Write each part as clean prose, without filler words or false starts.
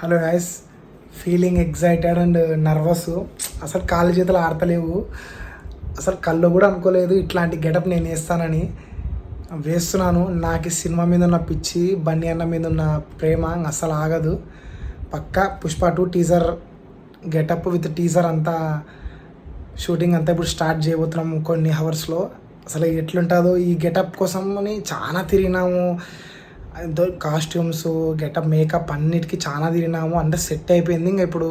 Hello guys, feeling excited and nervous. అసలు కాళ్ళు చేతులు ఆడతలేవు. అసలు కళ్ళు కూడా అనుకోలేదు ఇట్లాంటి గెటప్ నేను వేస్తానని. వేస్తున్నాను. నాకు సినిమా మీద ఉన్న పిచ్చి, బన్నీ అన్న మీద ఉన్న ప్రేమ అస్సలు ఆగదు. పక్కా Pushpa 2 teaser getup with teaser అంతా షూటింగ్ అంతా ఇప్పుడు స్టార్ట్ చేయబోతున్నాము కొన్ని హవర్స్లో. అసలు ఎట్లుంటుందో ఈ గెటప్ కోసమని చాలా తిరిగినాము. కాస్ట్యూమ్స్, గెటప్, మేకప్ అన్నిటికీ చాలా తిరిగినాము. అంటే సెట్ అయిపోయింది. ఇంకా ఇప్పుడు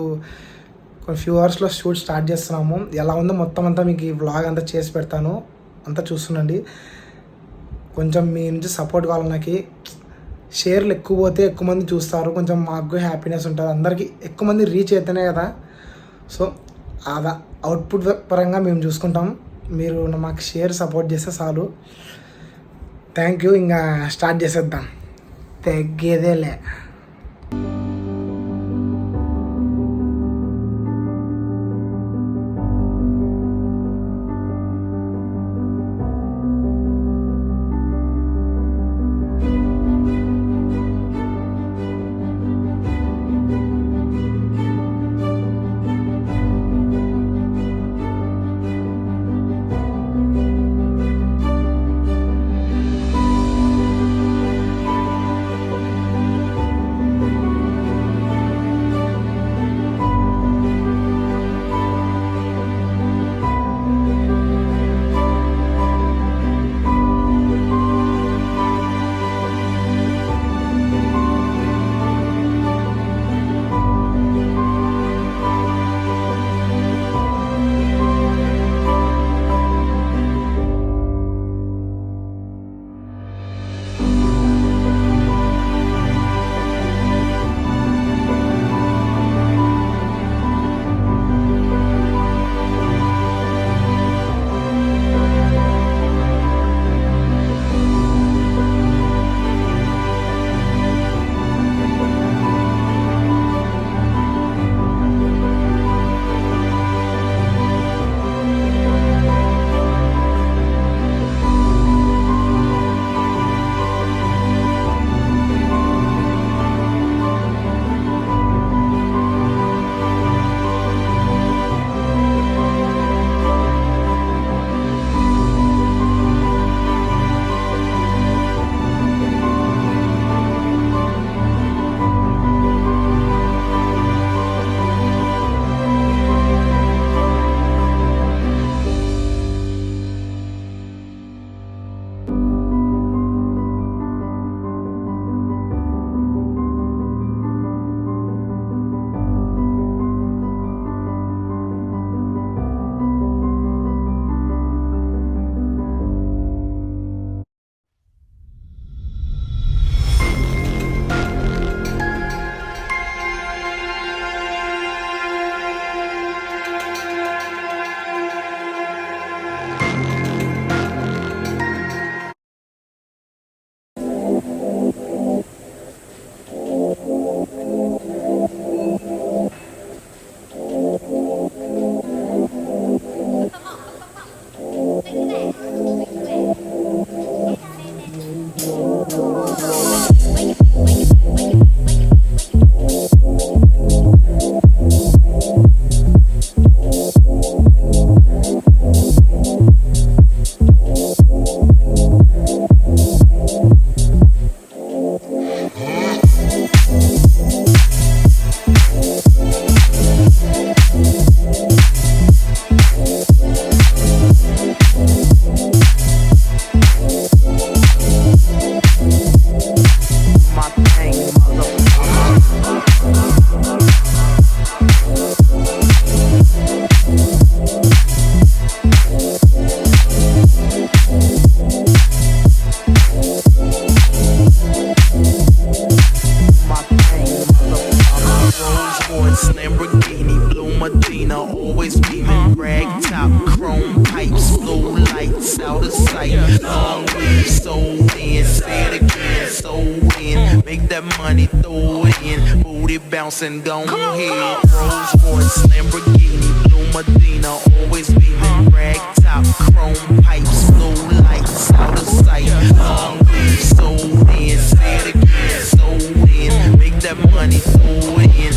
కొన్ని ఫ్యూ అవర్స్లో షూట్ స్టార్ట్ చేస్తున్నాము. ఎలా ఉందో మొత్తం అంతా మీకు ఈ వ్లాగ్ అంతా చేసి పెడతాను. అంతా చూస్తుండండి. కొంచెం మీ నుంచి సపోర్ట్ కావాలి. నాకు షేర్లు ఎక్కువ పోతే ఎక్కువ మంది చూస్తారు. కొంచెం మాకు హ్యాపీనెస్ ఉంటుంది. అందరికీ ఎక్కువ మంది రీచ్ అయితేనే కదా. సో అదా అవుట్పుట్ పరంగా మేము చూసుకుంటాం. మీరు మాకు షేర్ సపోర్ట్ చేస్తే చాలు. Thank you. ఇంకా స్టార్ట్ చేసేద్దాం. తగ్గేదేలే. Always beaming, rag top, chrome pipes, low lights, out of sight. Long way, so in, say it again, so in. Make that money, throw it in, booty bouncing, gone ahead. Rolls Royce, Lamborghini, Blue Medina, always beaming, rag top, chrome pipes, low lights, out of sight. Long way, so in, say it again, so in. Make that money, throw it in,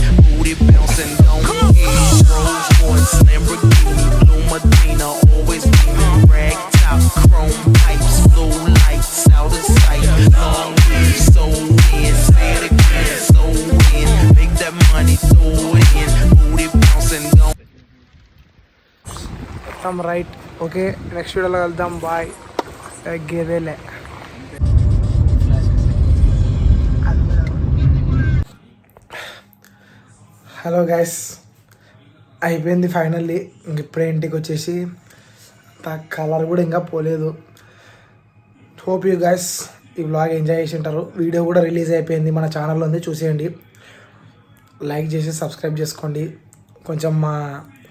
మొత్తం right. Okay, next వీడియోలో వెళ్దాం. Bye. తగ్గేదేలే. Hello guys, అయిపోయింది finally. ఇప్పుడే ఇంటికి వచ్చేసి colour కూడా ఇంకా పోలేదు. హోప్ యూ గైస్ ఈ వ్లాగ్ ఎంజాయ్ చేసి ఉంటారు. వీడియో కూడా రిలీజ్ అయిపోయింది, మన ఛానల్లో ఉంది, చూసేయండి. లైక్ చేసి సబ్స్క్రైబ్ చేసుకోండి. కొంచెం మా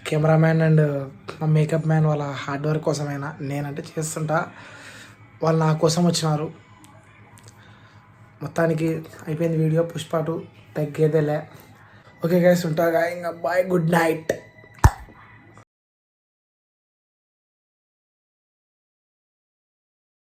కెమెరామ్యాన్ అండ్ మా మేకప్ మ్యాన్ వాళ్ళ హార్డ్ వర్క్ కోసమైనా, నేనంటే చేస్తుంటా, వాళ్ళు నా కోసం వచ్చినారు. మొత్తానికి అయిపోయింది వీడియో. పుష్ప 2 తగ్గేదేలే. ఓకే గైస్, ఉంటాగా ఇంకా. Bye, good night.